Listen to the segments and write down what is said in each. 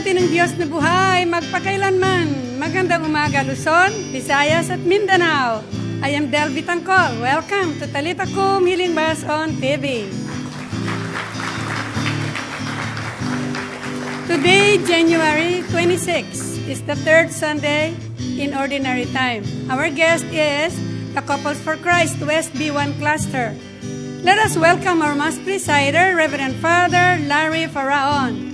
natin ang Diyos na buhay magpakailanman. Magandang umaga Luzon, Visayas at Mindanao. I am Del Vitangcol. Welcome to Talita Kum Healing Bus on TV. Today, January 26, is the third Sunday in Ordinary Time. Our guest is the Couples for Christ West B1 Cluster. Let us welcome our Mass Presider, Reverend Father Larry Faraon.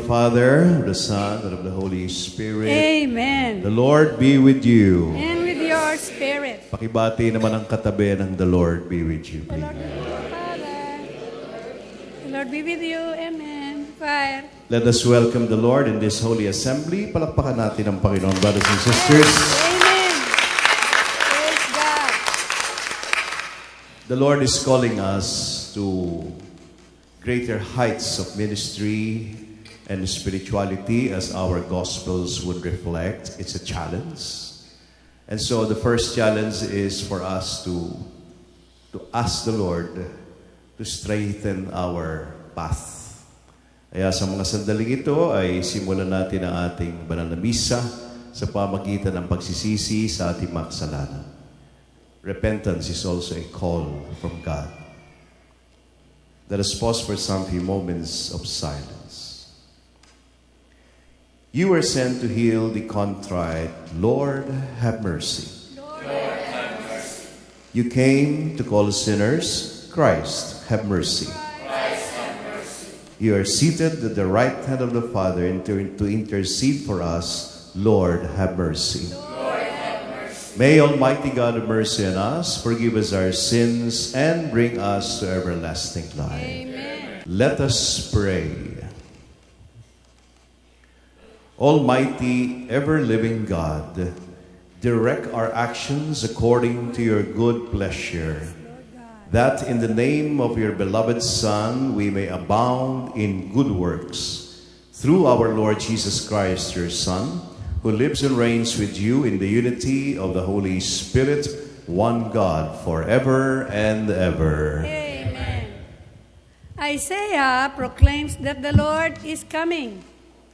Father, of the Son, and of the Holy Spirit. Amen. The Lord be with you. And with your spirit. Pakibati naman ang katabi ng The Lord be with you. The Lord be with you, Father. The Lord be with you. Amen. Fire. Let us welcome the Lord in this holy assembly. Palakpakan natin ang Panginoon, brothers and sisters. Amen. Praise God. The Lord is calling us to greater heights of ministry and spirituality, as our Gospels would reflect. It's a challenge. And so the first challenge is for us to ask the Lord to strengthen our path. Kaya sa mga sandaling ito ay simulan natin ang ating banal na misa sa pamagitan ng pagsisisi sa ating mga kasalanan. Repentance is also a call from God. Let us pause for some few moments of silence. You were sent to heal the contrite. Lord, have mercy. Lord, have mercy. You came to call sinners. Christ, have mercy. Christ, have mercy. You are seated at the right hand of the Father to intercede for us. Lord, have mercy. Lord, have mercy. May Almighty God have mercy on us, forgive us our sins, and bring us to everlasting life. Amen. Let us pray. Almighty, ever-living God, direct our actions according to your good pleasure, that in the name of your beloved Son we may abound in good works, through our Lord Jesus Christ, your Son, who lives and reigns with you in the unity of the Holy Spirit, one God, forever and ever. Amen. Isaiah proclaims that the Lord is coming.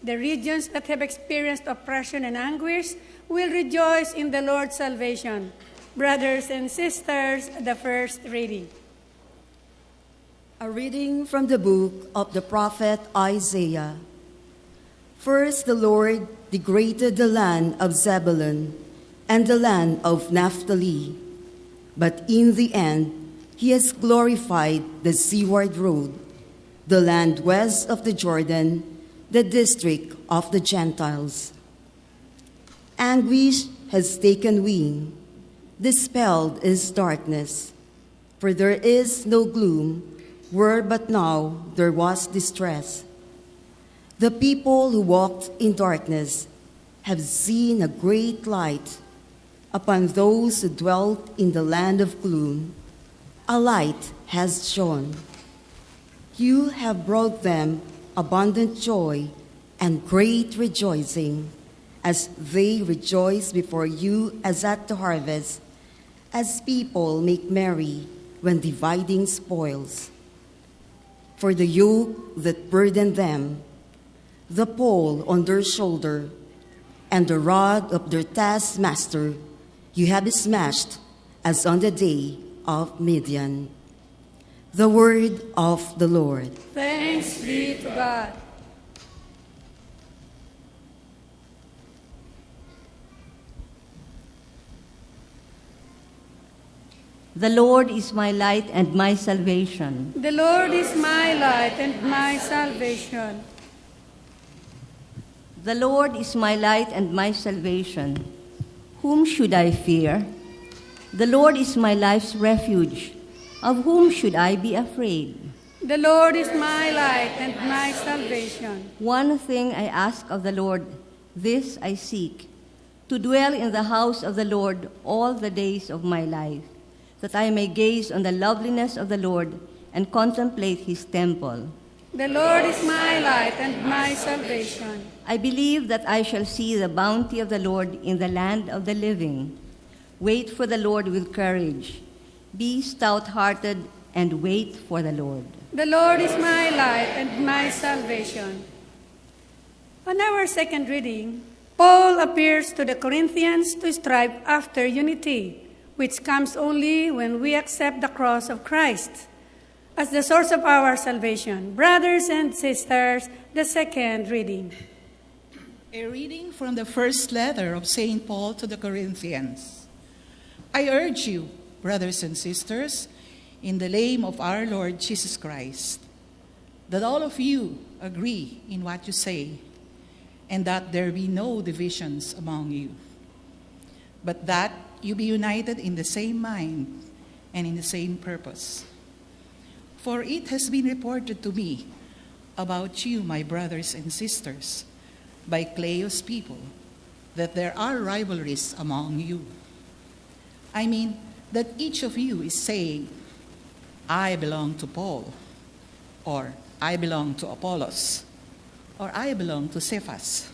The regions that have experienced oppression and anguish will rejoice in the Lord's salvation. Brothers and sisters, the first reading. A reading from the book of the prophet Isaiah. First, the Lord degraded the land of Zebulun and the land of Naphtali, but in the end, he has glorified the seaward road, the land west of the Jordan, the district of the Gentiles. Anguish has taken wing, dispelled is darkness, for there is no gloom where but now there was distress. The people who walked in darkness have seen a great light. Upon those who dwelt in the land of gloom, a light has shone. You have brought them abundant joy and great rejoicing, as they rejoice before you as at the harvest, as people make merry when dividing spoils. For the yoke that burdened them, the pole on their shoulder, and the rod of their taskmaster, you have smashed as on the day of Midian. The word of the Lord. Thanks be to God. The Lord is my light and my salvation. The Lord is my light and my salvation. The Lord is my light and my salvation. Whom should I fear? The Lord is my life's refuge. Of whom should I be afraid? The Lord is my light and my salvation. One thing I ask of the Lord, this I seek, to dwell in the house of the Lord all the days of my life, that I may gaze on the loveliness of the Lord and contemplate his temple. The Lord is my light and my salvation. I believe that I shall see the bounty of the Lord in the land of the living. Wait for the Lord with courage. Be stout-hearted and wait for the Lord. The Lord is my light and my salvation. On our second reading, Paul appears to the Corinthians to strive after unity, which comes only when we accept the cross of Christ as the source of our salvation. Brothers and sisters, the second reading. A reading from the first letter of St. Paul to the Corinthians. I urge you, brothers and sisters, in the name of our Lord Jesus Christ, that all of you agree in what you say, and that there be no divisions among you, but that you be united in the same mind and in the same purpose. For it has been reported to me about you, my brothers and sisters, by Cleo's people, that there are rivalries among you. I mean, that each of you is saying, I belong to Paul, or I belong to Apollos, or I belong to Cephas,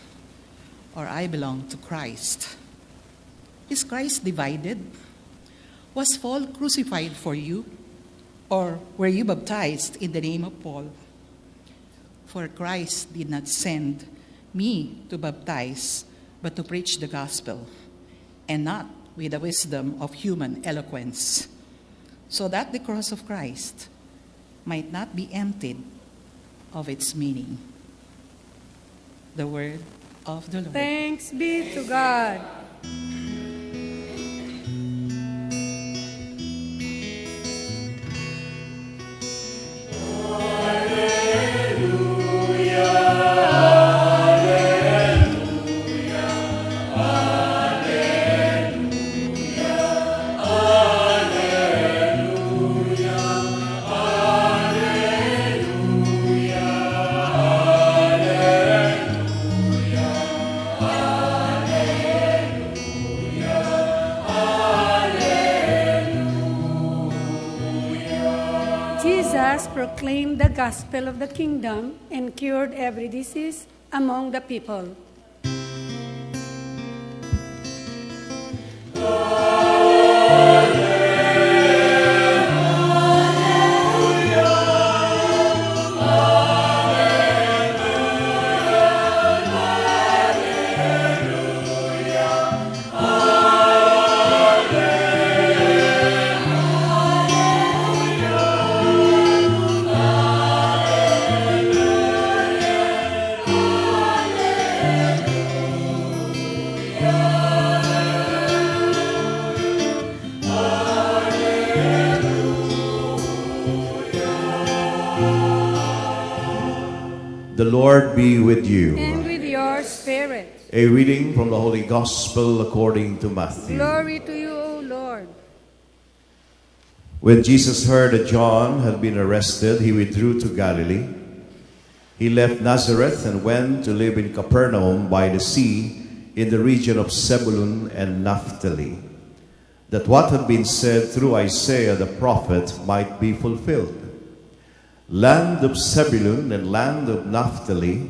or I belong to Christ. Is Christ divided? Was Paul crucified for you? Or were you baptized in the name of Paul? For Christ did not send me to baptize, but to preach the gospel, and not with the wisdom of human eloquence, so that the cross of Christ might not be emptied of its meaning. The word of the Lord. Thanks be to God. Jesus proclaimed the gospel of the kingdom and cured every disease among the people. The Lord be with you. And with your spirit. A reading from the Holy Gospel according to Matthew. Glory to you, O Lord. When Jesus heard that John had been arrested, he withdrew to Galilee. He left Nazareth and went to live in Capernaum by the sea, in the region of Zebulun and Naphtali, that what had been said through Isaiah the prophet might be fulfilled. Land of Zebulun and land of Naphtali,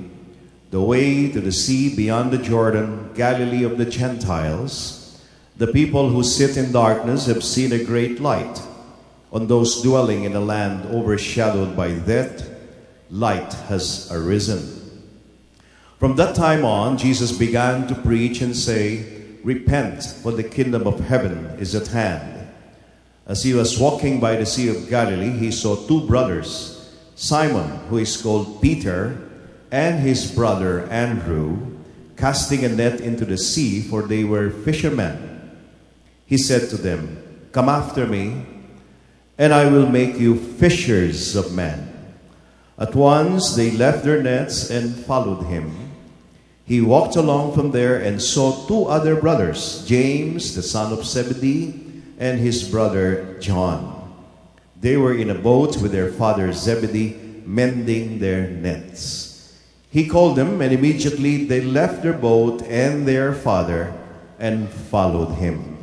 the way to the sea beyond the Jordan, Galilee of the Gentiles, the people who sit in darkness have seen a great light. On those dwelling in a land overshadowed by death, light has arisen. From that time on, Jesus began to preach and say, "Repent, for the kingdom of heaven is at hand." As he was walking by the Sea of Galilee, he saw two brothers, Simon, who is called Peter, and his brother Andrew, casting a net into the sea, for they were fishermen. He said to them, "Come after me, and I will make you fishers of men." At once they left their nets and followed him. He walked along from there and saw two other brothers, James, the son of Zebedee, and his brother John. They were in a boat with their father Zebedee, mending their nets. He called them, and immediately they left their boat and their father and followed him.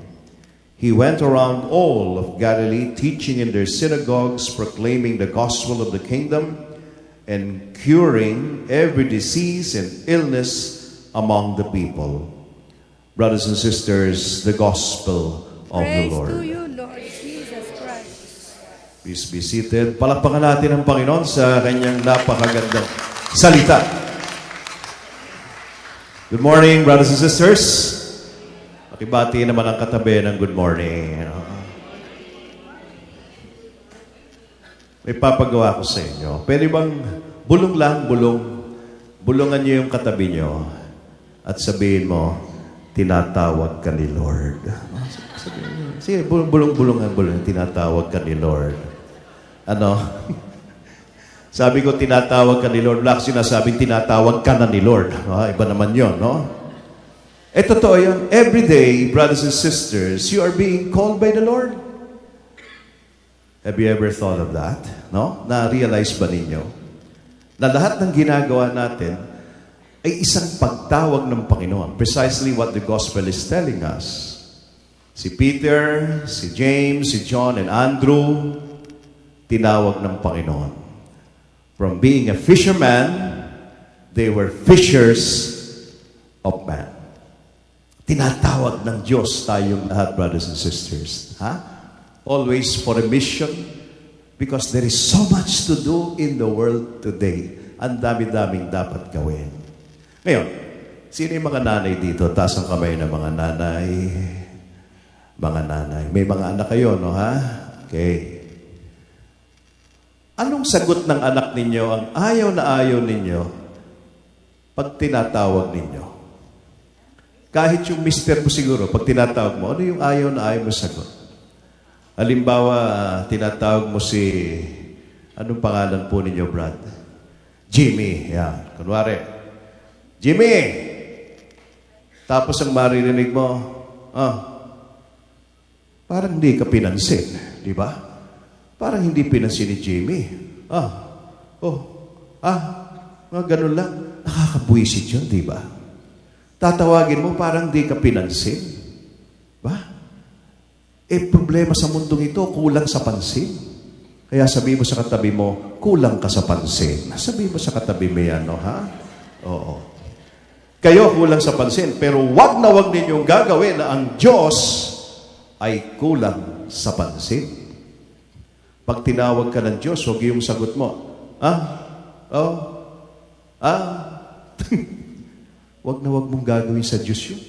He went around all of Galilee, teaching in their synagogues, proclaiming the gospel of the kingdom, and curing every disease and illness among the people. Brothers and sisters, the gospel of Praise the Lord. to you, Lord Jesus Christ. Please be seated. Palakpakan natin ang Panginoon sa kanyang napakagandang salita. Good morning, brothers and sisters. Pakibati naman ang katabi ng good morning. May papagawa ko sa inyo. Pwede bang bulong lang, bulungan niyo yung katabi niyo at sabihin mo, tinatawag ka ni Lord. Sige, bulungan, tinatawag ka ni Lord. Ano? Sabi ko, tinatawag ka ni Lord. Wala ko sinasabing tinatawag ka na ni Lord. Iba naman yon, no? Totoo yun. Every day, brothers and sisters, you are being called by the Lord. Have you ever thought of that? No? Na-realize ba ninyo? Na lahat ng ginagawa natin ay isang pagtawag ng Panginoon. Precisely what the gospel is telling us. Si Peter, si James, si John, and Andrew, tinawag ng Panginoon. From being a fisherman, they were fishers of men. Tinatawag ng Diyos tayong lahat, brothers and sisters. Always for a mission, because there is so much to do in the world today. Ang dami-daming dapat gawin. Ngayon, sino yung mga nanay dito? Taas ang kamay ng mga nanay. Mga nanay. May mga anak kayo, no ha? Okay. Anong sagot ng anak ninyo ang ayaw na ayaw ninyo pag tinatawag ninyo? Kahit yung mister mo siguro, pag tinatawag mo, ano yung ayaw na ayaw mo sagot? Halimbawa, tinatawag mo si, anong pangalan po ninyo, Brad? Jimmy. Yan. Kunwari, Jimmy! Tapos ang maririnig mo, parang hindi ka pinansin. Di ba? Parang hindi pinansin ni Jimmy. Ganun lang. Nakakabuisit yun, di ba? Tatawagin mo, parang hindi ka pinansin. Ba? Problema sa mundong ito, kulang sa pansin. Kaya sabi mo sa katabi mo, kulang ka sa pansin. Sabi mo sa katabi mo yan, no, ha? Oo. Kayo kulang sa pansin, pero wag na wag ninyong gagawin na ang Diyos ay kulang sa pansin. Pag tinawag ka ng Diyos, huwag yung sagot mo, wag na wag mong gagawin sa Diyos yun.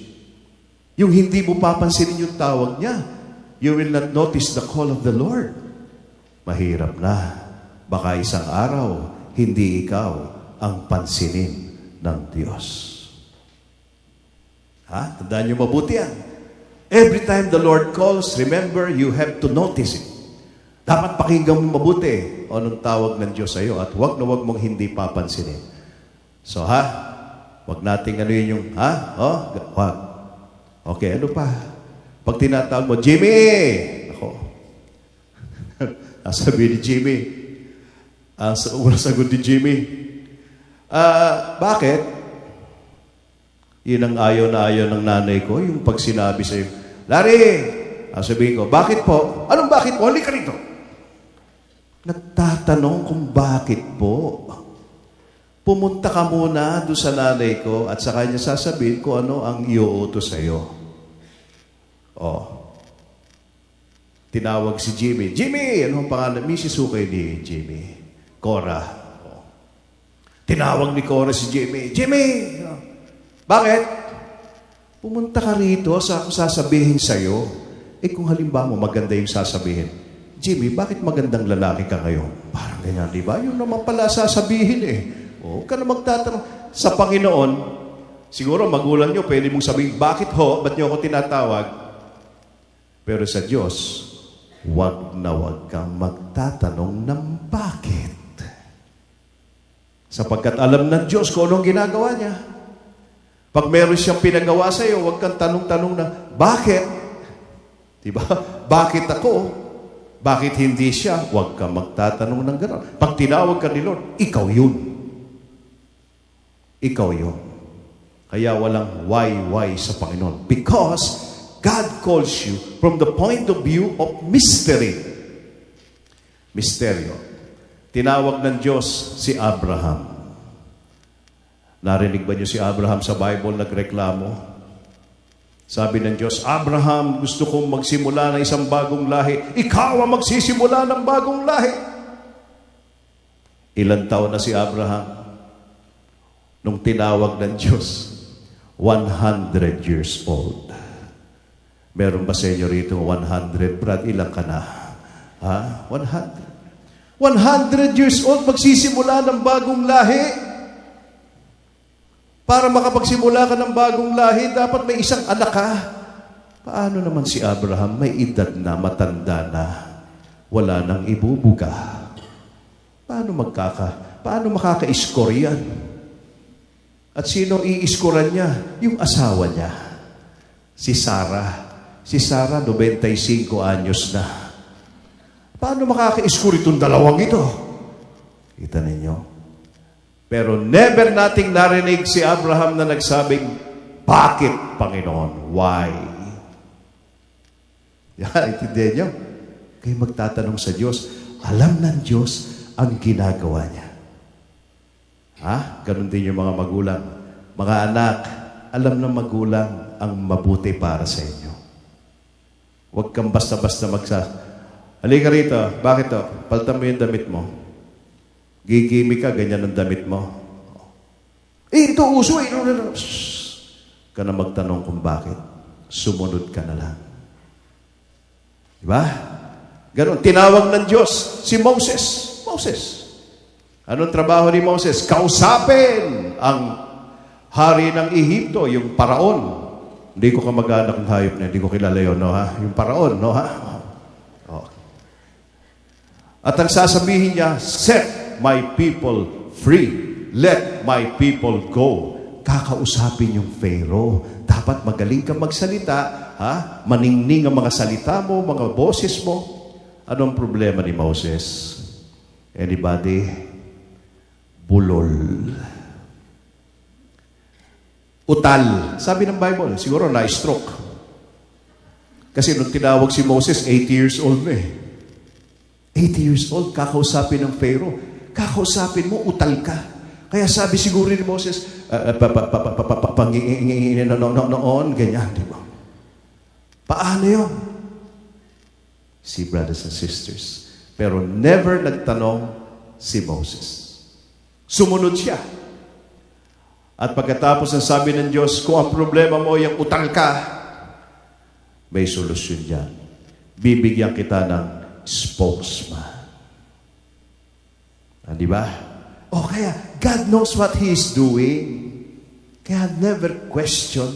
Yung hindi mo papansinin yung tawag niya, you will not notice the call of the Lord. Mahirap na. Baka isang araw, hindi ikaw ang pansinin ng Diyos. Tandaan niyo mabuti yan. Every time the Lord calls, remember, you have to notice it. Dapat pakinggan mo mabuti anong tawag ng Diyos sa iyo at wag na wag mong hindi papansinin. So, wag nating ano yun yung, wag. Okay, ano pa? Pag tinatawag mo, Jimmy! Ako. Sabi ni Jimmy. Unang sagot ni Jimmy. Bakit? Yun ang ayaw na ayaw ng nanay ko, yung pag sinabi sa'yo, Larry! Sabihin ko, bakit po? Anong bakit po? Halika rito. Nagtatanong kung bakit po. Pumunta ka muna doon sa nanay ko at sa kanya sasabihin ko ano ang iuutos sa'yo. Tinawag si Jimmy. Jimmy! Ano ang pangalan? Mrs. Hukay ni Jimmy. Cora. Tinawag ni Cora si Jimmy. Jimmy! Bakit? Pumunta ka rito sa sasabihin sa'yo. Kung halimbawa mo maganda yung sasabihin, Jimmy, bakit magandang lalaki ka ngayon? Parang ganyan, di ba? Yun naman pala sasabihin Huwag ka na magtatanong. Sa Panginoon, siguro magulang nyo, pwede mong sabihin, bakit ho? Ba't nyo ako tinatawag? Pero sa Diyos, wag na wag kang magtatanong ng bakit. Sapagkat alam ng Diyos kung anong ginagawa niya. Pag meron siyang pinagawa sa iyo, wag kang tanong-tanong na, bakit? Diba? Bakit ako? Bakit hindi siya? Huwag ka magtatanong ng gano'n. Pag tinawag ka ni Lord, ikaw yun. Ikaw yun. Kaya walang why sa Panginoon. Because God calls you from the point of view of mystery. Misteryo. Tinawag ng Diyos si Abraham. Narinig ba niyo si Abraham sa Bible nagreklamo? Sabi ng Diyos, Abraham, gusto kong magsimula ng isang bagong lahi. Ikaw ang magsisimula ng bagong lahi. Ilan taon na si Abraham? Nung tinawag ng Diyos, 100 years old. Meron ba sa inyo rito 100? Brad, ilang ka na? 100. 100 years old, magsisimula ng bagong lahi. Para makapagsimula ka ng bagong lahi, dapat may isang anak ka. Paano naman si Abraham, may edad na, matanda na, wala nang ibubuga? Paano makaka-score yan? At sino i-scorean niya? Yung asawa niya. Si Sarah. Si Sarah, 95 anyos na. Paano makaka-score itong dalawang ito? Kita ninyo? Pero never nating narinig si Abraham na nagsabing, bakit, Panginoon? Why? Yan, intindihan niyo? Kayo magtatanong sa Diyos, alam ng Diyos ang ginagawa niya. Ganon din yung mga magulang. Mga anak, alam ng magulang ang mabuti para sa inyo. Huwag kang basta-basta halika rito, bakit to? Paltan mo yung damit mo. Gigimik ka, ganyan ang damit mo. Ito uso eh. Ka na magtanong kung bakit. Sumunod ka na lang. Diba? Ganon. Tinawag ng Diyos si Moses. Anong trabaho ni Moses? Kausapin ang hari ng Ehipto, yung paraon. Hindi ko kamag-anak ng hayop na, hindi ko kilala yun, no ha? Yung paraon, no ha? At ang sasabihin niya, set my people free. Let my people go. Kakausapin yung Pharaoh. Dapat magaling kang magsalita, maningning ang mga salita mo, mga boses mo. Anong problema ni Moses? Anybody? Bulol. Utal. Sabi ng Bible, siguro na-stroke. Kasi nung tinawag si Moses, 80 years old na 80 years old, kakausapin ng Pharaoh. Kakausapin mo, utal ka. Kaya sabi siguro ni Moses, pangingin noon, ganyan, di ba? Paano yun? See, brothers and sisters. Pero never nagtanong si Moses. Sumunod siya. At pagkatapos ng sabi ng Diyos, kung ang problema mo, yung utal ka, may solusyon dyan. Bibigyan kita ng spokesman. Di ba? Kaya God knows what He is doing. Kaya never question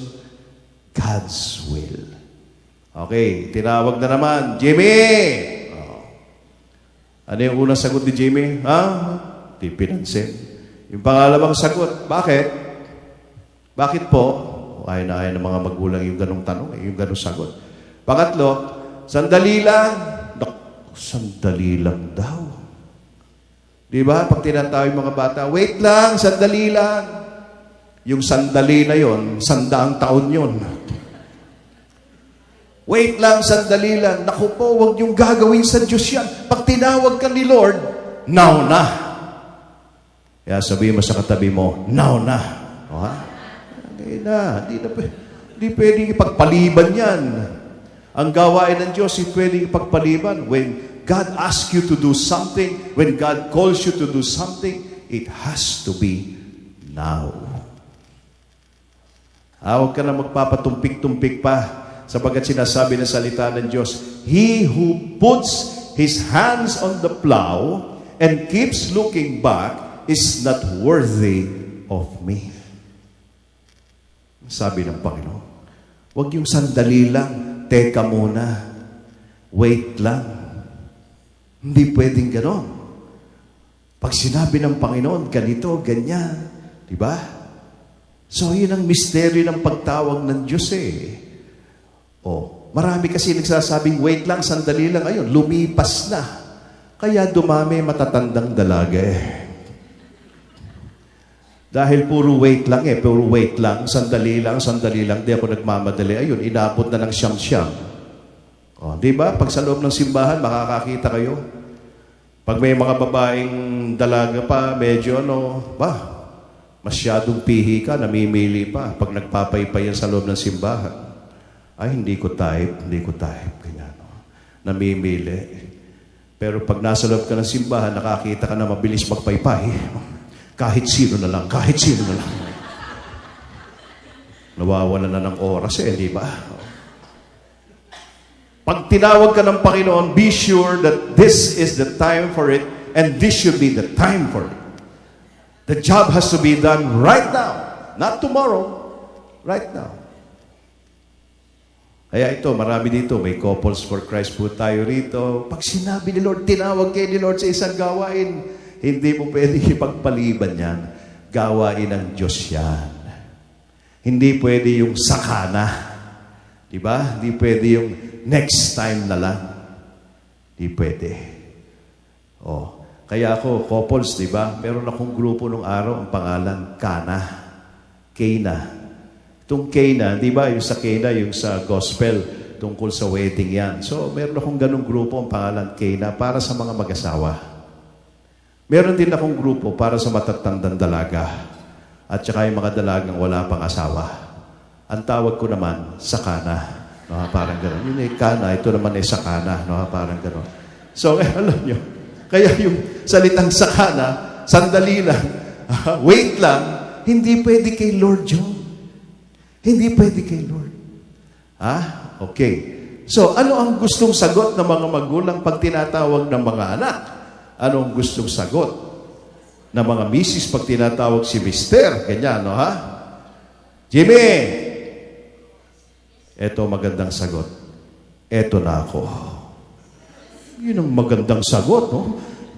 God's will. Okay, tinawag na naman, Jimmy! Ano yung unang sagot ni Jimmy? Di pinansin. Yung pangalawang sagot, bakit? Bakit po? Ayaw na ng mga magulang yung ganong tanong, yung ganong sagot. Pangatlo, sandali lang. Sandali lang daw. Di ba? Pag tinatawag yung mga bata, wait lang, sandali lang. Yung sandali na yon, 100 taon yon. Wait lang, sandali lang. Naku po, huwag niyong gagawin sa Diyos yan. Pag tinawag ka ni Lord, now na. Kaya sabihin mo sa katabi mo, now na. O, ha? Hindi pwedeng ipagpaliban yan. Ang gawain ng Diyos, hindi pwedeng ipagpaliban. When God asks you to do something, when God calls you to do something, it has to be now. Huwag ka na magpapatumpik-tumpik pa. Sapagat sinasabi ng salita ng Diyos, He who puts his hands on the plow and keeps looking back is not worthy of me. Sabi ng Panginoon, huwag yung sandali lang, teka muna, wait lang. Hindi pwedeng ganon. Pag sinabi ng Panginoon, ganito, ganyan, di ba? So, yun ang misteryo ng pagtawag ng Diyos marami kasi nagsasabing, wait lang, sandali lang, ayun, lumipas na. Kaya dumami matatandang dalaga Dahil puro wait lang puro wait lang, sandali lang, di ako nagmamadali. Ayun, inabot na ng siyam-siyam. Di ba? Pag sa loob ng simbahan, makakakita kayo. Pag may mga babaeng dalaga pa, medyo masyadong pihi ka, namimili pa. Pag nagpapaypay yan sa loob ng simbahan. Ay, hindi ko type. Ganyan, namimili. Pero pag nasa loob ka ng simbahan, nakakita ka na mabilis magpaypay. Kahit sino na lang. Nawawala na ng oras di ba? Pag tinawag ka ng Panginoon, be sure that this is the time for it and this should be the time for it. The job has to be done right now. Not tomorrow. Right now. Kaya ito, marami dito. May couples for Christ po tayo rito. Pag sinabi ni Lord, tinawag kayo ni Lord sa isang gawain, hindi mo pwedeng ipagpaliban yan. Gawain ng Diyos yan. Hindi pwede yung sakana. Diba? Hindi pwede yung next time na lang. Hindi pwede. Kaya ako, couples, diba? Meron akong grupo nung araw, ang pangalan, Cana. Itong Cana, di ba? Yung sa Cana, yung sa gospel, tungkol sa wedding yan. So, meron akong ganung grupo, ang pangalan Cana, para sa mga mag-asawa. Meron din akong grupo para sa matatandang dalaga. At saka yung mga dalagang wala pang asawa. Ang tawag ko naman, Sakana. Parang gano'n. Yun Kana, ito naman Sakana. Parang gano'n. So, alam nyo, kaya yung salitang Sakana, sandali lang, wait lang, hindi pwede kay Lord John. Hindi pwede kay Lord. Okay. So, ano ang gustong sagot ng mga magulang pag tinatawag ng mga anak? Ano ang gustong sagot ng mga misis pag tinatawag si Mister? Ganyan, Jimmy! Eto magandang sagot. Eto na ako. Yun ang magandang sagot,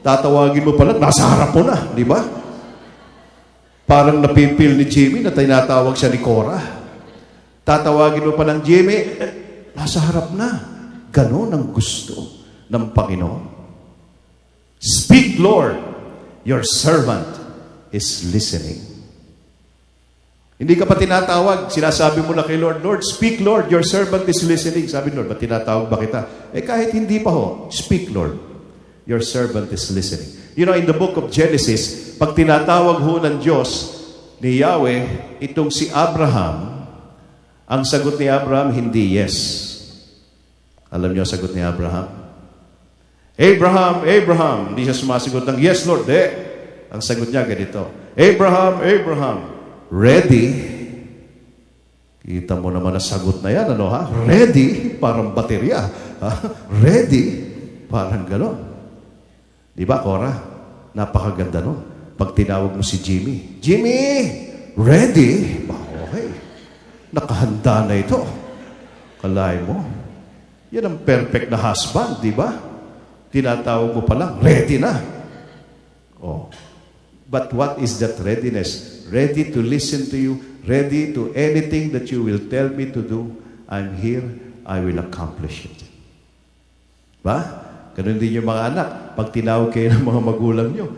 Tatawagin mo pala, nasa harap mo na, di ba? Parang napipil ni Jimmy na tinatawag siya ni Cora. Tatawagin mo pa ng Jimmy, nasa harap na. Ganon ang gusto ng Panginoon. Speak, Lord, your servant is listening. Hindi ka pa tinatawag, sinasabi mo na kay Lord, Lord, speak, Lord, your servant is listening. Sabi Lord, ba't tinatawag ba kita? Kahit hindi pa speak, Lord, your servant is listening. You know, in the book of Genesis, pag tinatawag ng Diyos ni Yahweh, itong si Abraham, ang sagot ni Abraham, hindi yes. Alam niyo ang sagot ni Abraham? Abraham. Hindi siya sumasagot ng, yes, Lord. Ang sagot niya ganito, Abraham, ready? Kita mo naman ang sagot na yan, Ready? Parang baterya. Ready? Parang gano'n. Di ba, Cora? Napakaganda nun. Pag tinawag mo si Jimmy, ready? Okay. Nakahanda na ito. Kalay mo. Yan ang perfect na husband, di ba? Tinatawag mo pa lang, ready na. But what is that readiness? Ready to listen to you, ready to anything that you will tell me to do. I'm here, I will accomplish it. Ba? Ganun din yung mga anak. Pag tinawag kayo ng mga magulang nyo,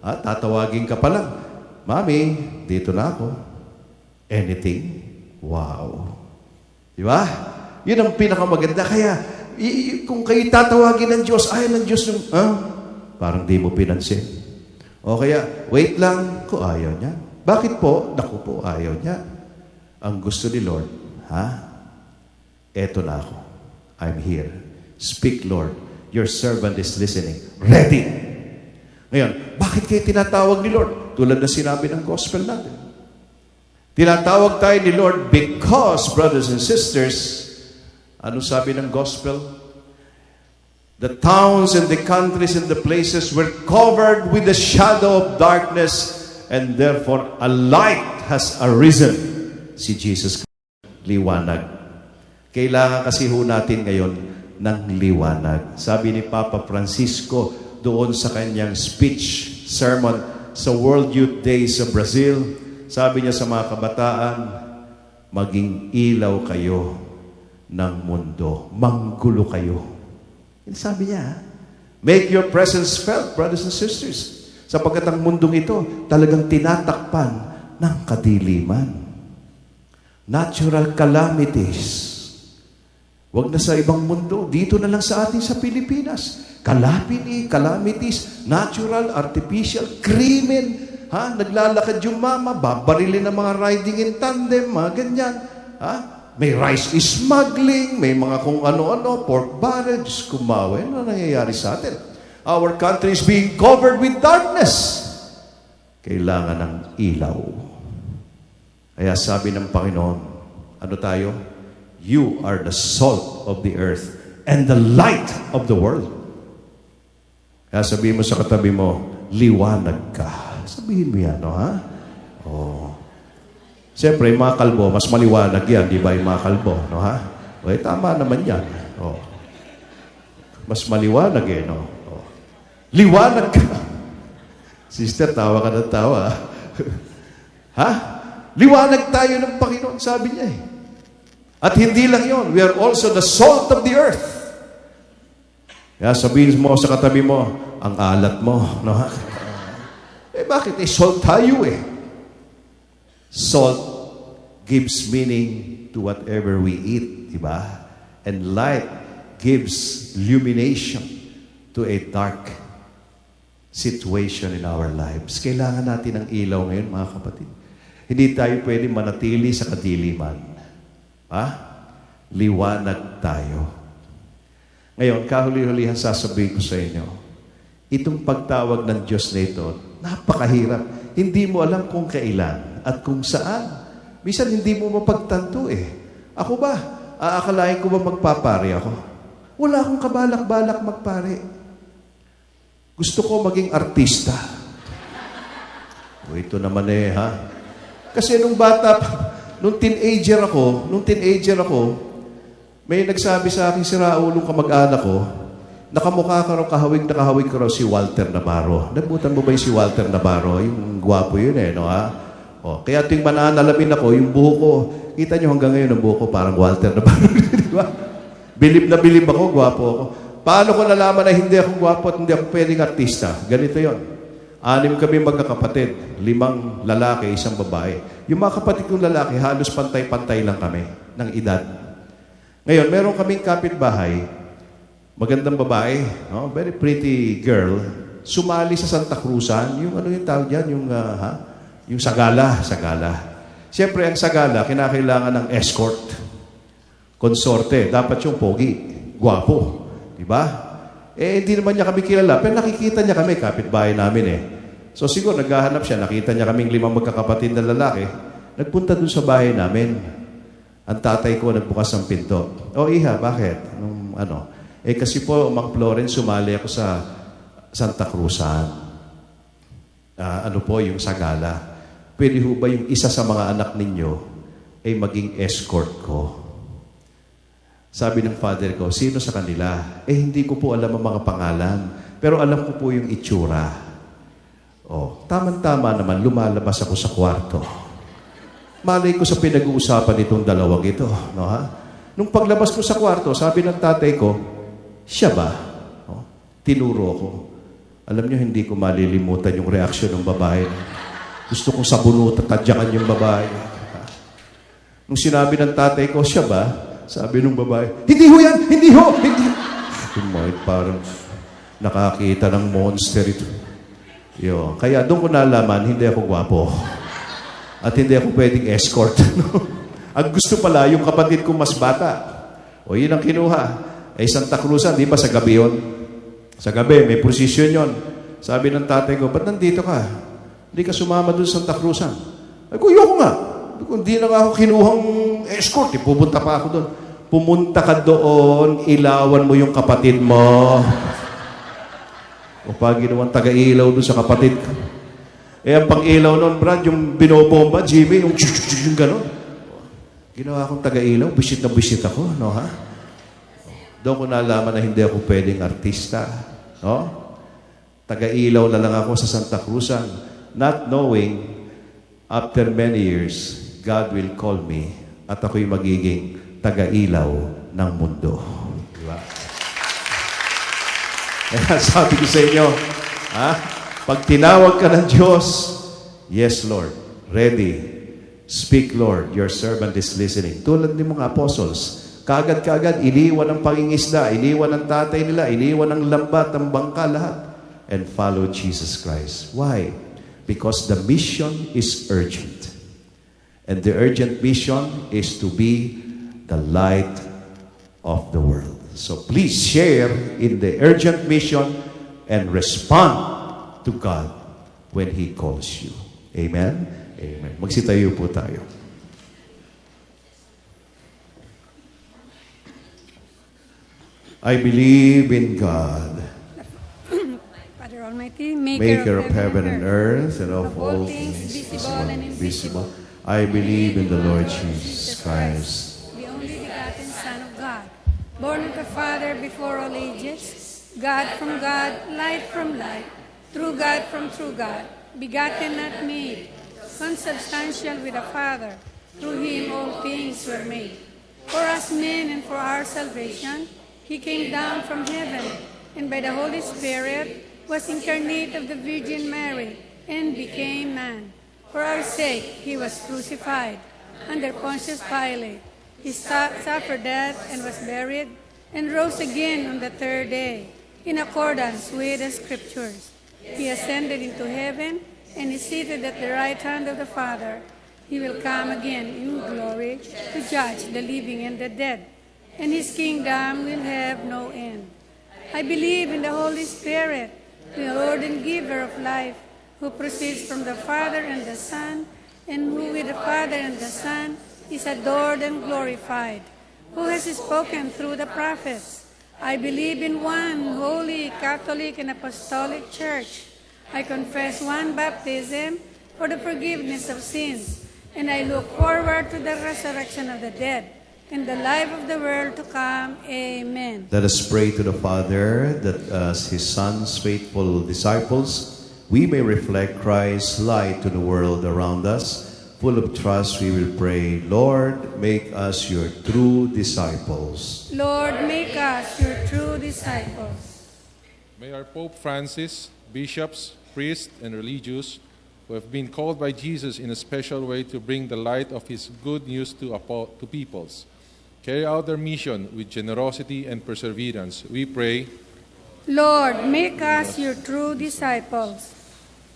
tatawagin ka pa lang, Mami, dito na ako. anything. Wow. Di ba? Yun ang pinakamaganda. Kaya, kung kayo tatawagin ng Diyos, ayaw ng Diyos, parang di mo pinansin. O kaya, wait lang, kung ayaw niya. Bakit po? Naku po, ayaw niya. Ang gusto ni Lord, eto na ako. I'm here. Speak, Lord. Your servant is listening. Ready. Ngayon, bakit kayo tinatawag ni Lord? Tulad na sinabi ng gospel natin. Tinatawag tayo ni Lord because, brothers and sisters, ano sabi ng gospel? The towns and the countries and the places were covered with the shadow of darkness, and therefore a light has arisen. Si Jesus, liwanag. Kailangan kasi ho natin ngayon ng liwanag. Sabi ni Papa Francisco doon sa kanyang speech, sermon sa World Youth Day sa Brazil, sabi niya sa mga kabataan, maging ilaw kayo ng mundo. Manggulo kayo. Yan sabi niya. Make your presence felt, brothers and sisters. Sapagkat ang mundong ito talagang tinatakpan ng kadiliman. Natural calamities. Huwag na sa ibang mundo. Dito na lang sa atin sa Pilipinas. Calamities, natural, artificial, krimen. Naglalakad yung mama, babarilin ng mga riding in tandem, mga ganyan. May rice smuggling, may mga kung ano-ano, pork barrage, kumawe. Ano nangyayari sa atin? Our country is being covered with darkness. Kailangan ng ilaw. Kaya sabi ng Panginoon, ano tayo? You are the salt of the earth and the light of the world. Kaya sabihin mo sa katabi mo, liwanag ka. Sabihin mo yan, no, ha? Siyempre, yung mga kalbo, mas maliwanag yan, di ba yung mga kalbo, no, ha? Tama naman yan. Mas maliwanag no? Liwanag ka. Sister, tawa ka ng tawa. Liwanag tayo ng Panginoon, sabi niya At hindi lang yon, we are also the salt of the earth. Kaya sabihin mo sa katabi mo, ang alat mo, no, ha? Bakit? Salt tayo Salt gives meaning to whatever we eat, di ba? And light gives illumination to a dark situation in our lives. Kailangan natin ng ilaw ngayon, mga kapatid. Hindi tayo pwede manatili sa kadiliman. Liwanag tayo. Ngayon, kahuli-hulihan sasabihin ko sa inyo, itong pagtawag ng Diyos na ito, napakahirap. Hindi mo alam kung kailan at kung saan. Minsan hindi mo mapagtanto Ako ba? Aakalain ko ba magpapare ako? Wala akong kabalak-balak magpare. Gusto ko maging artista. Ito naman Kasi nung bata, nung teenager ako, may nagsabi sa akin, si Raulong kamag-anak ko, nakamukha ka raw, kahawig ka raw si Walter Navarro. Nabutan mo ba yung si Walter Navarro? Yung gwapo yun no kaya tuwing mananalamin ako, yung buho ko, kita nyo hanggang ngayon ang buho ko, parang Walter Navarro. Diba? Bilib na bilib ako, gwapo ako. Paano ko nalaman na hindi ako gwapo at hindi ako pwedeng artista? Ganito yon. 6 kami magkakapatid, 5 lalaki, 1 babae. Yung mga kapatid kong lalaki, halos pantay-pantay lang kami ng edad. Ngayon, meron kaming kapitbahay, magandang babae, very pretty girl, sumali sa Santa Cruzan, yung yung tawag dyan, yung sagala. Siyempre, ang sagala, kinakailangan ng escort, konsorte, dapat yung pogi, gwapo, di ba? Hindi naman niya kami kilala, pero nakikita niya kami, kapitbahay namin So siguro, naghahanap siya, nakita niya kaming 5 magkakapatid na lalaki, nagpunta dun sa bahay namin. Ang tatay ko nagbukas ng pinto. Iha, bakit? Kasi po, Mang Florence, sumali ako sa Santa Cruzan. Yung sagala. Pwede ho ba yung isa sa mga anak ninyo ay maging escort ko? Sabi ng father ko, sino sa kanila? Hindi ko po alam ang mga pangalan. Pero alam ko po yung itsura. Tama-tama naman, lumalabas ako sa kwarto. Malay ko sa pinag-uusapan itong dalawang ito. Nung paglabas ko sa kwarto, sabi ng tatay ko, siya ba? Tinuro ko. Alam niyo, hindi ko malilimutan yung reaksyon ng babae. Gusto kong sabunot at tadyakan yung babae. Nung sinabi ng tatay ko, siya ba? Sabi nung babae, hindi ho yan! Hindi ho! Hindi! Kumain, parang nakakita ng monster ito. Yo. Kaya doon ko nalaman, hindi ako gwapo. At hindi ako pwedeng escort. Ang gusto pala, yung kapatid ko mas bata. O yun ang kinuha. Santa Cruzan, di ba sa gabi yun? Sa gabi, may procession yun. Sabi ng tatay ko, ba't nandito ka? Hindi ka sumama doon sa Santa Cruzan. Ay, kuya ko nga. Hindi na nga ako kinuhang escort. Pupunta pa ako doon. Pumunta ka doon, ilawan mo yung kapatid mo. O pag ginawang taga-ilaw doon sa kapatid ko. Ang pang-ilaw noon, Brad, yung binobomba, Jimmy, yung gano'n. Ginawa akong taga-ilaw, bisit na bisit ako, no ha? Doon ko nalaman na hindi ako pwedeng artista, no? Taga-ilaw na lang ako sa Santa Cruzan, not knowing, after many years, God will call me at ako'y magiging taga-ilaw ng mundo. Di ba? Kaya sabi ko sa inyo, ha? Pag tinawag ka ng Diyos, yes, Lord, ready. Speak, Lord, your servant is listening. Tulad ng mga apostles, kagad-kagad, iniwan ang pangingisda, iniwan ang tatay nila, iniwan ang lambat, ang bangka, lahat, and follow Jesus Christ. Why? Because the mission is urgent. And the urgent mission is to be the light of the world. So please share in the urgent mission and respond to God when He calls you. Amen? Amen. Magsitayo po tayo. I believe in God, Father Almighty, maker of heaven and earth, and of all things visible and invisible. I believe in the Lord Jesus Christ, the only begotten Son of God, born of the Father before all ages, God from God, light from light, true God from true God, begotten not made, consubstantial with the Father. Through Him all things were made. For us men and for our salvation, He came down from heaven, and by the Holy Spirit was incarnate of the Virgin Mary, and became man. For our sake He was crucified under Pontius Pilate. He suffered death and was buried, and rose again on the third day, in accordance with the Scriptures. He ascended into heaven, and is seated at the right hand of the Father. He will come again in glory to judge the living and the dead, and His kingdom will have no end. I believe in the Holy Spirit, the Lord and giver of life, who proceeds from the Father and the Son, and who with the Father and the Son is adored and glorified, who has spoken through the prophets. I believe in one holy, Catholic, and Apostolic Church. I confess one baptism for the forgiveness of sins, and I look forward to the resurrection of the dead and the life of the world to come. Amen. let us pray to the Father that as His Son's faithful disciples, we may reflect Christ's light to the world around us. Full of trust, we will pray, Lord, make us your true disciples. Lord, make us your true disciples. May our Pope Francis, bishops, priests, and religious who have been called by Jesus in a special way to bring the light of His good news to peoples carry out their mission with generosity and perseverance. We pray, Lord, make us your true disciples.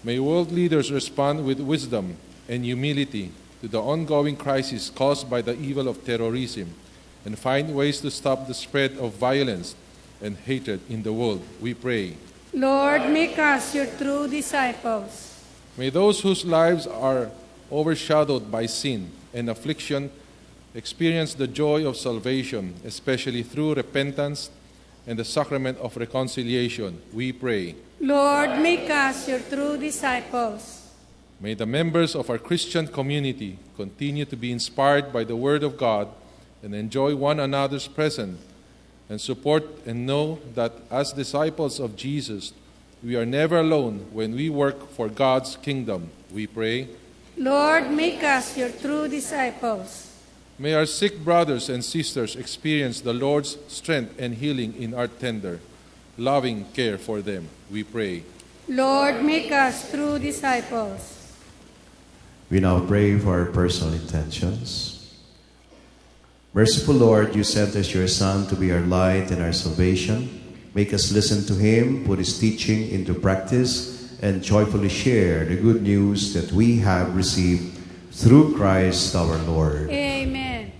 may world leaders respond with wisdom and humility to the ongoing crisis caused by the evil of terrorism and find ways to stop the spread of violence and hatred in the world. We pray. Lord, make us your true disciples. May those whose lives are overshadowed by sin and affliction experience the joy of salvation, especially through repentance and the sacrament of reconciliation. We pray. Lord, make us your true disciples. May the members of our Christian community continue to be inspired by the Word of God and enjoy one another's presence and support and know that as disciples of Jesus, we are never alone when we work for God's kingdom. We pray. Lord, make us your true disciples. May our sick brothers and sisters experience the Lord's strength and healing in our tender, loving care for them. We pray. Lord, make us true disciples. We now pray for our personal intentions. Merciful Lord, you sent us your Son to be our light and our salvation. Make us listen to him, put his teaching into practice, and joyfully share the good news that we have received through Christ our Lord. Amen.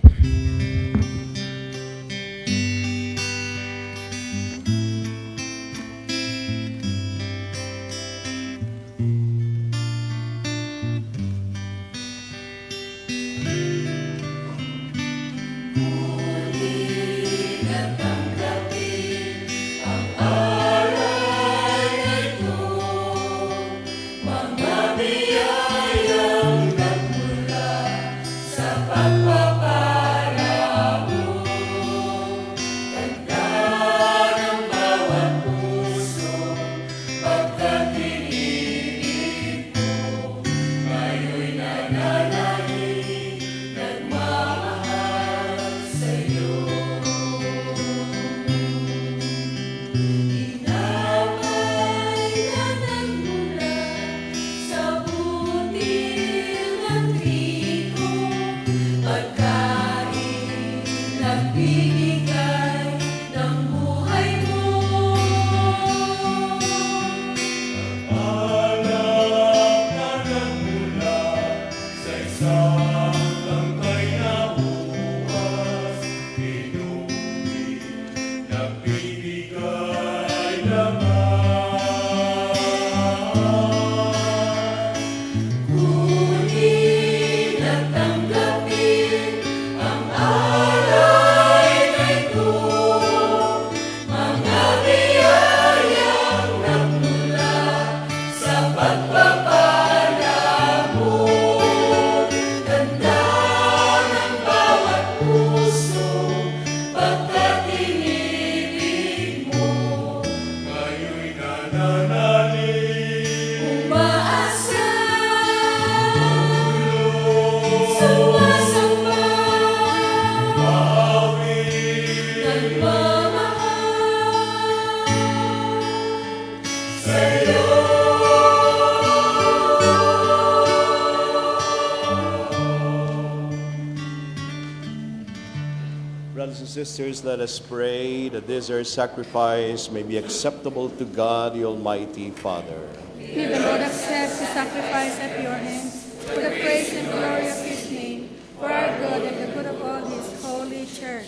Brothers and sisters, let us pray that this our sacrifice may be acceptable to God, the Almighty Father. May the Lord accept the sacrifice at your hands for the praise and glory of his name, for our good and the good of all his holy church.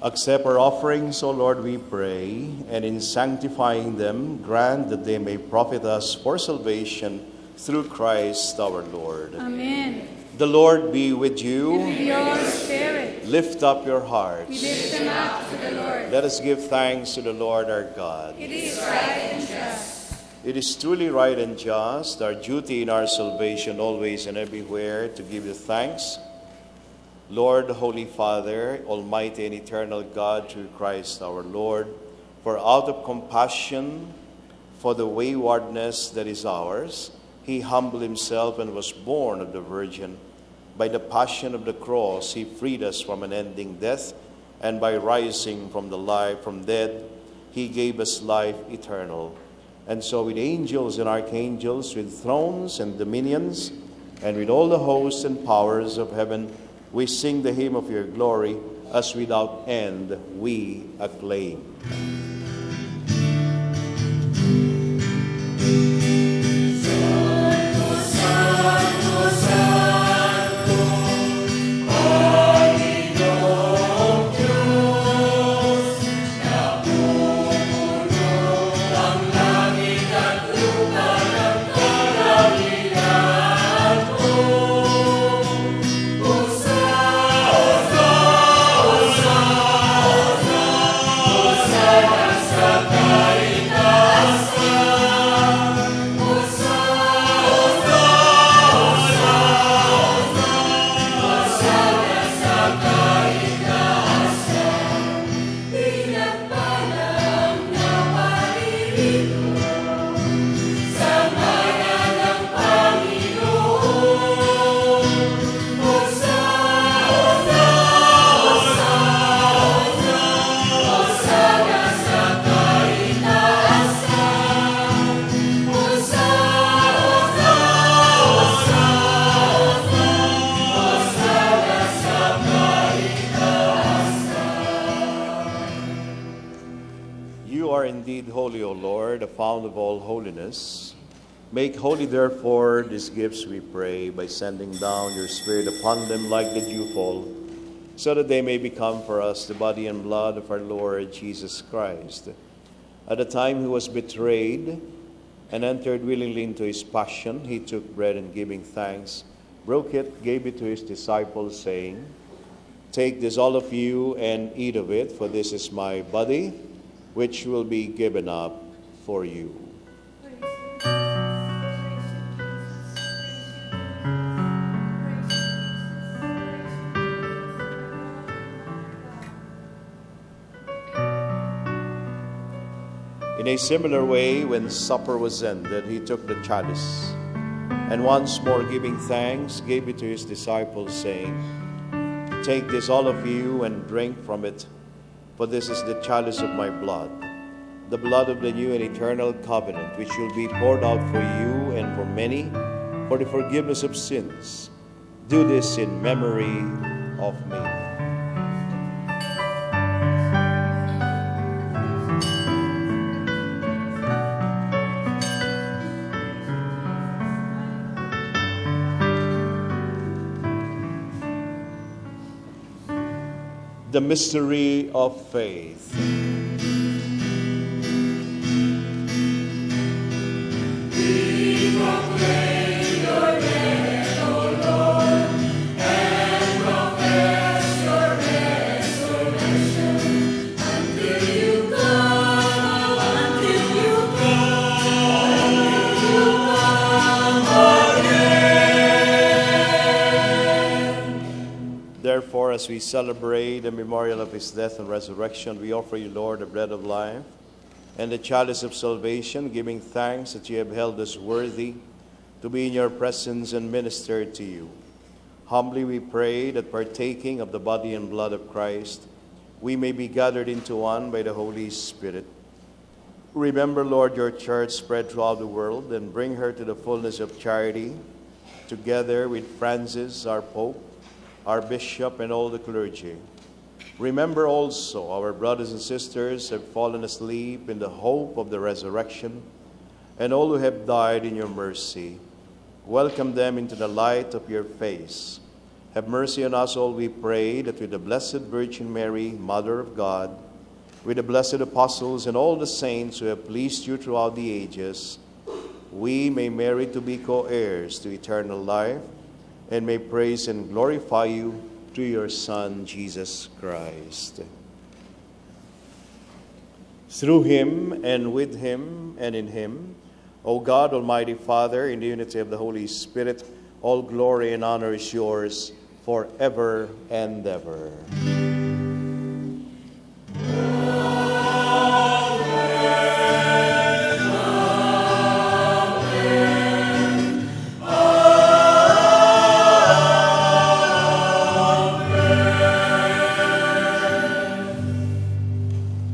Accept our offerings, O Lord, we pray, and in sanctifying them, grant that they may profit us for salvation through Christ our Lord. Amen. The Lord be with you. And with your spirit. Lift up your hearts. We lift them up to the Lord. Let us give thanks to the Lord our God. It is right and just. It is truly right and just, our duty in our salvation always and everywhere to give you thanks. Lord, Holy Father, Almighty and eternal God, through Christ our Lord, for out of compassion for the waywardness that is ours, he humbled himself and was born of the Virgin. By the passion of the cross, he freed us from unending death, and by rising from dead, he gave us life eternal. And so with angels and archangels, with thrones and dominions, and with all the hosts and powers of heaven, we sing the hymn of your glory, as without end we acclaim. Hosanna. indeed holy, O Lord, the fount of all holiness. Make holy, therefore, these gifts, we pray, by sending down your Spirit upon them like the dewfall, so that they may become for us the body and blood of our Lord Jesus Christ. At the time he was betrayed and entered willingly into his passion, he took bread and giving thanks, broke it, gave it to his disciples, saying, Take this, all of you, and eat of it, for this is my body, which will be given up for you. In a similar way, when supper was ended, he took the chalice, and once more giving thanks, gave it to his disciples, saying, Take this, all of you, and drink from it, for this is the chalice of my blood, the blood of the new and eternal covenant, which will be poured out for you and for many for the forgiveness of sins. Do this in memory of me. The mystery of faith. We proclaim your name, O Lord, and profess your resurrection until you come, again. Therefore, as we celebrate the memorial of his death and resurrection, we offer you, Lord, the bread of life and the chalice of salvation, giving thanks that you have held us worthy to be in your presence and minister to you. Humbly we pray that, partaking of the body and blood of Christ, we may be gathered into one by the Holy Spirit. Remember, Lord, your church spread throughout the world, and bring her to the fullness of charity, together with Francis, our Pope, our bishop, and all the clergy. Remember also our brothers and sisters who have fallen asleep in the hope of the resurrection, and all who have died in your mercy. Welcome them into the light of your face. Have mercy on us all, we pray, that with the Blessed Virgin Mary, Mother of God, with the blessed apostles and all the saints who have pleased you throughout the ages, we may merit to be co-heirs to eternal life, and may praise and glorify you through your Son, Jesus Christ. Through him, and with him, and in him, O God, Almighty Father, in the unity of the Holy Spirit, all glory and honor is yours forever and ever.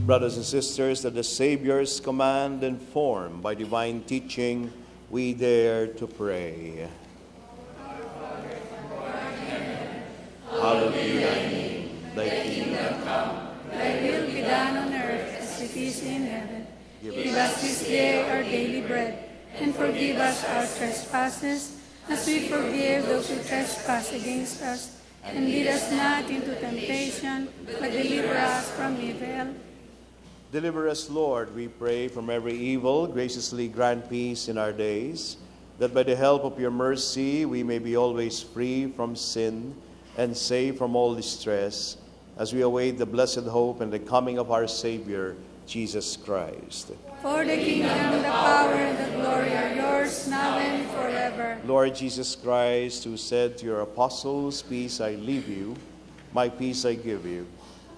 Brothers and sisters, at the Savior's command and formed by divine teaching, we dare to pray. Hallowed be thy name, thy kingdom come, Thy will be done on earth as it is in heaven. Give us this day our daily bread, and forgive us our trespasses, as we forgive those who trespass against us. And lead us not into temptation, but deliver us from evil. Deliver us, Lord, we pray, from every evil. Graciously grant peace in our days, that by the help of your mercy we may be always free from sin and safe from all distress, as we await the blessed hope and the coming of our Savior, Jesus Christ. For the kingdom, the power, and the glory are yours, now and forever. Lord Jesus Christ, who said to your apostles, Peace I leave you, my peace I give you,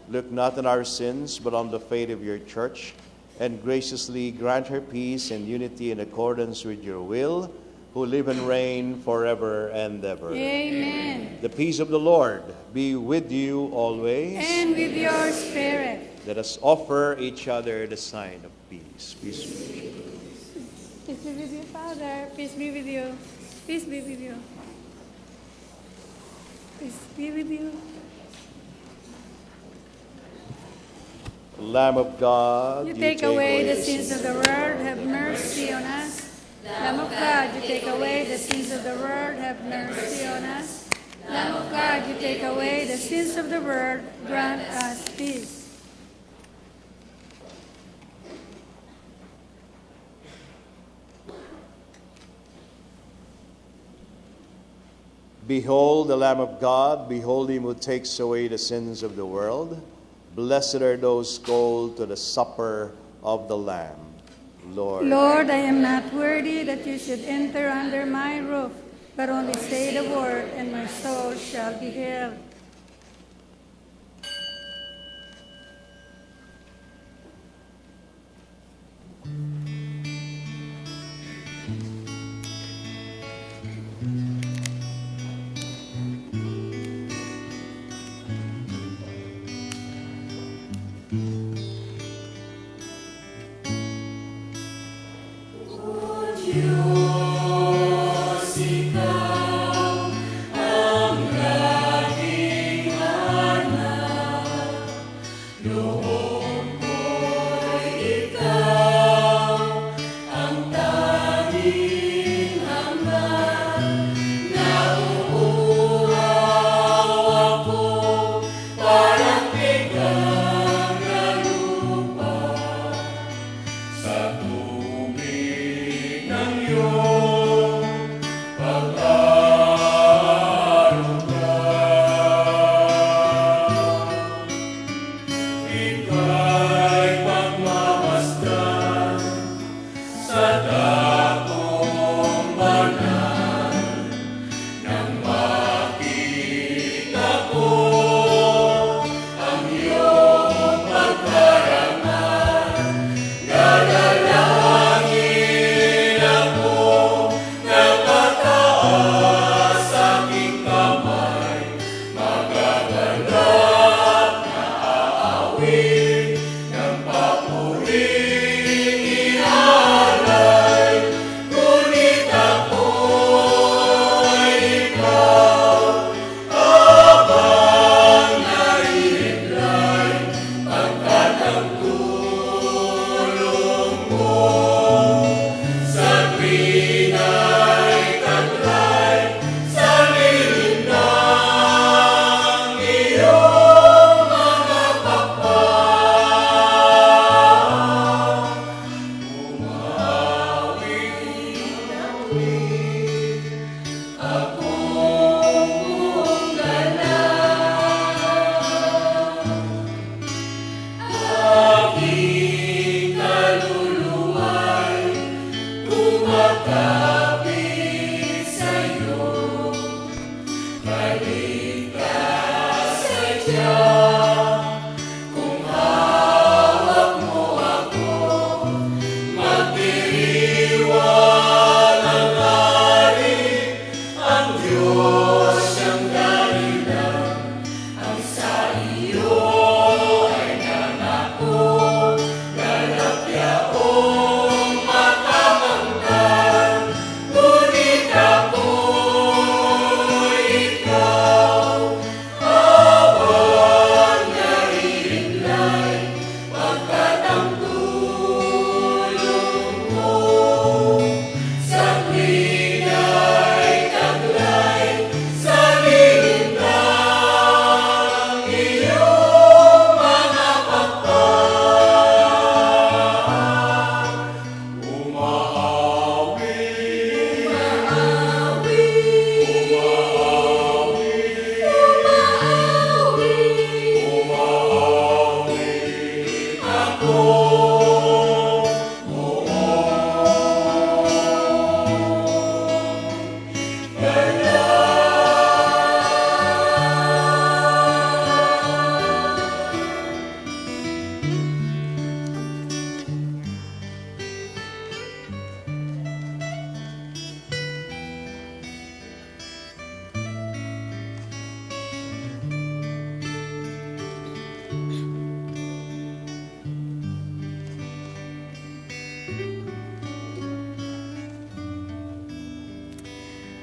look not on our sins, but on the faith of your church, and graciously grant her peace and unity in accordance with your will, who live and reign forever and ever. Amen. The peace of the Lord be with you always. And with your spirit. Let us offer each other the sign of peace. Peace be with you. Peace be with you, Father. Peace be with you. Peace be with you. Peace be with you. Lamb of God, You take away the sins of the world, have mercy on us. Lamb of God, you take away the sins of the world, have mercy on us. Lamb of God, you take away the sins of the world, grant us peace. Behold the Lamb of God, behold him who takes away the sins of the world. Blessed are those called to the supper of the Lamb. Lord, Lord, I am not worthy that you should enter under my roof, but only say the word, and my soul shall be healed.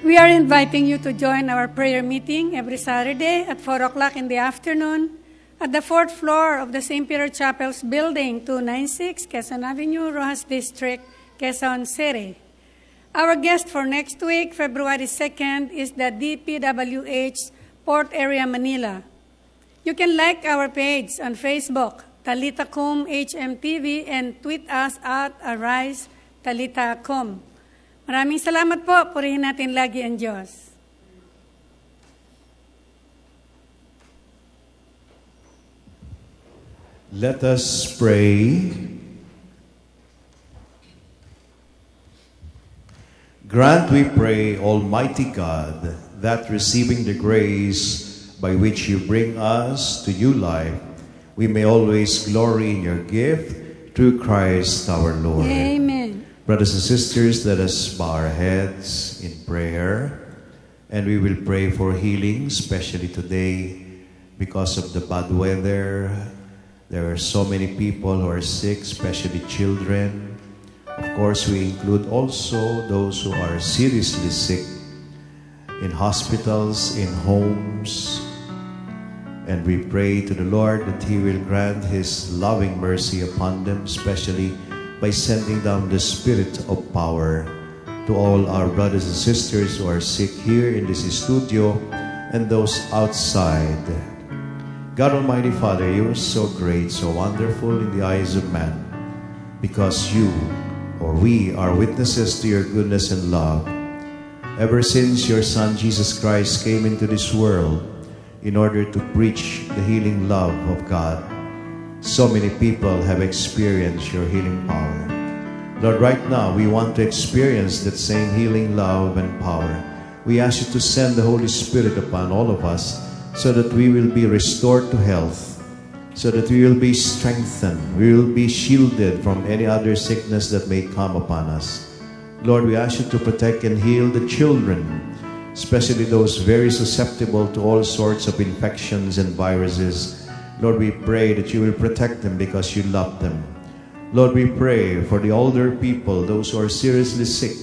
We are inviting you to join our prayer meeting every Saturday at 4 o'clock in the afternoon at the 4th floor of the St. Peter Chapel's building, 296 Quezon Avenue, Rojas District, Quezon City. Our guest for next week, February 2nd, is the DPWH Port Area Manila. You can like our page on Facebook, Talitacom HMTV, and tweet us at Arise Talitacom. Maraming salamat po. Purihin natin lagi ang Diyos. Let us pray. Grant, we pray, Almighty God, that receiving the grace by which you bring us to new life, we may always glory in your gift through Christ our Lord. Amen. Brothers and sisters, let us bow our heads in prayer, and we will pray for healing, especially today because of the bad weather. There are so many people who are sick, especially children. Of course, we include also those who are seriously sick in hospitals, in homes. And we pray to the Lord that He will grant His loving mercy upon them, especially by sending down the Spirit of power to all our brothers and sisters who are sick here in this studio and those outside. God Almighty Father, you are so great, so wonderful in the eyes of man, because you, or we, are witnesses to your goodness and love. Ever since your Son Jesus Christ came into this world in order to preach the healing love of God, so many people have experienced your healing power. Lord, right now, we want to experience that same healing love and power. We ask you to send the Holy Spirit upon all of us so that we will be restored to health, so that we will be strengthened, we will be shielded from any other sickness that may come upon us. Lord, we ask you to protect and heal the children, especially those very susceptible to all sorts of infections and viruses. Lord, we pray that you will protect them because you love them. Lord, we pray for the older people, those who are seriously sick.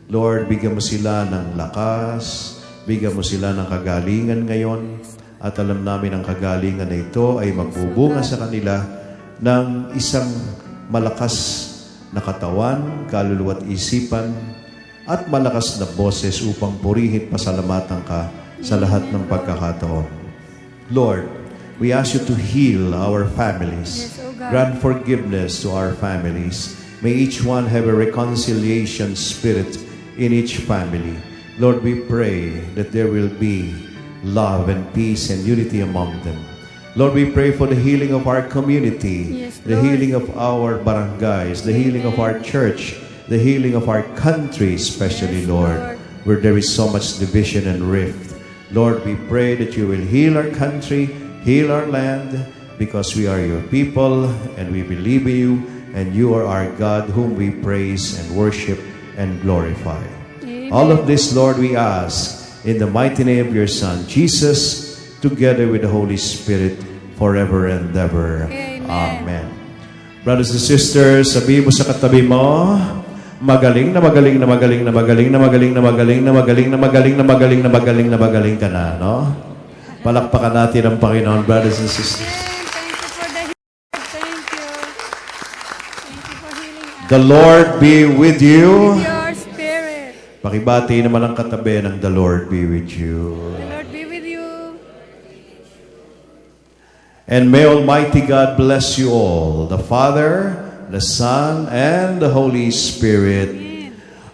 Lord, bigyan mo sila ng lakas, bigyan mo sila ng kagalingan ngayon, at alam namin ang kagalingan na ito ay magbubunga sa kanila ng isang malakas na katawan, kaluluwa at isipan, at malakas na boses upang purihin pasalamatan ka sa lahat ng pagkakataon. Lord, we ask you to heal our families. Yes, O God. Grant forgiveness to our families. May each one have a reconciliation spirit in each family. Lord, we pray that there will be love and peace and unity among them. Lord, we pray for the healing of our community, Yes, the Lord. healing of our barangays, the healing of our church, the healing of our country, especially, Yes, Lord, Lord. where there is so much division and rift. Lord, we pray that you will heal our country, heal our land, because we are your people, and we believe in you, and you are our God, whom we praise and worship and glorify. Amen. All of this, Lord, we ask in the mighty name of your Son, Jesus, together with the Holy Spirit, forever and ever. Amen. Amen. Brothers and sisters, sabihin mo sa katabi mo, magaling na magaling na magaling na magaling na magaling na magaling na magaling na magaling na magaling na magaling na magaling ka na, no? Palakpakan natin ang Panginoon, brothers and sisters. Thank you for the healing. Thank you. Thank you for healing us. The Lord be with you. With your spirit. Pakibati naman ang katabi ng The Lord be with you. The Lord be with you. And may Almighty God bless you all, the Father, the Son, and the Holy Spirit.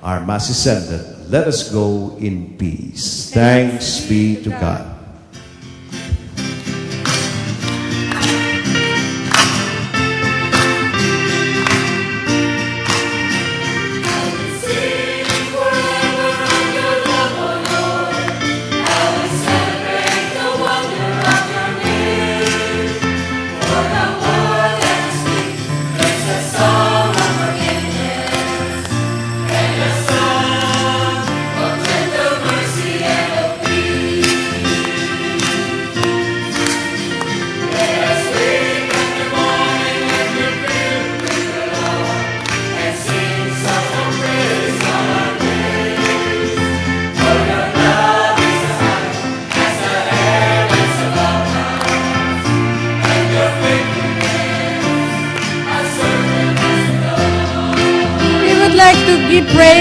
Our Mass is ended. Let us go in peace. Thanks be to God.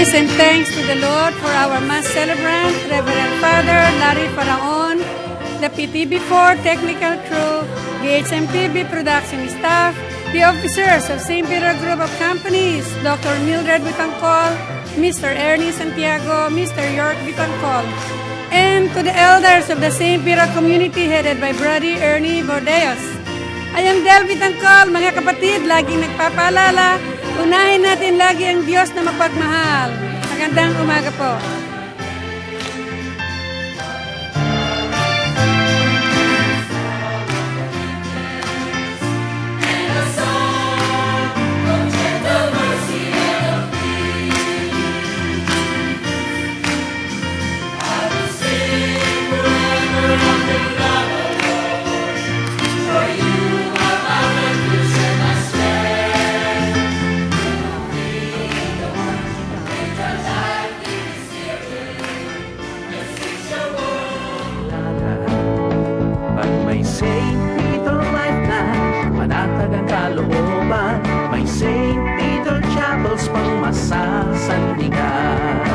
praise and thanks to the Lord for our Mass celebrant, Reverend Father Larry Faraon, the PTB4 technical crew, the HMPB production staff, the officers of St. Peter Group of Companies, Dr. Mildred Bitangcol, Mr. Ernie Santiago, Mr. York Bitangcol, and to the elders of the St. Peter community headed by Brother Ernie Bordeos. I am Del Bitangcol, mga kapatid, laging nagpapaalala, unahin natin lagi ang Diyos na mapagmahal. Magandang umaga po. St. Peter Lifeline, panatag ang kalooban. May St. Peter Chapels pang masasandingan.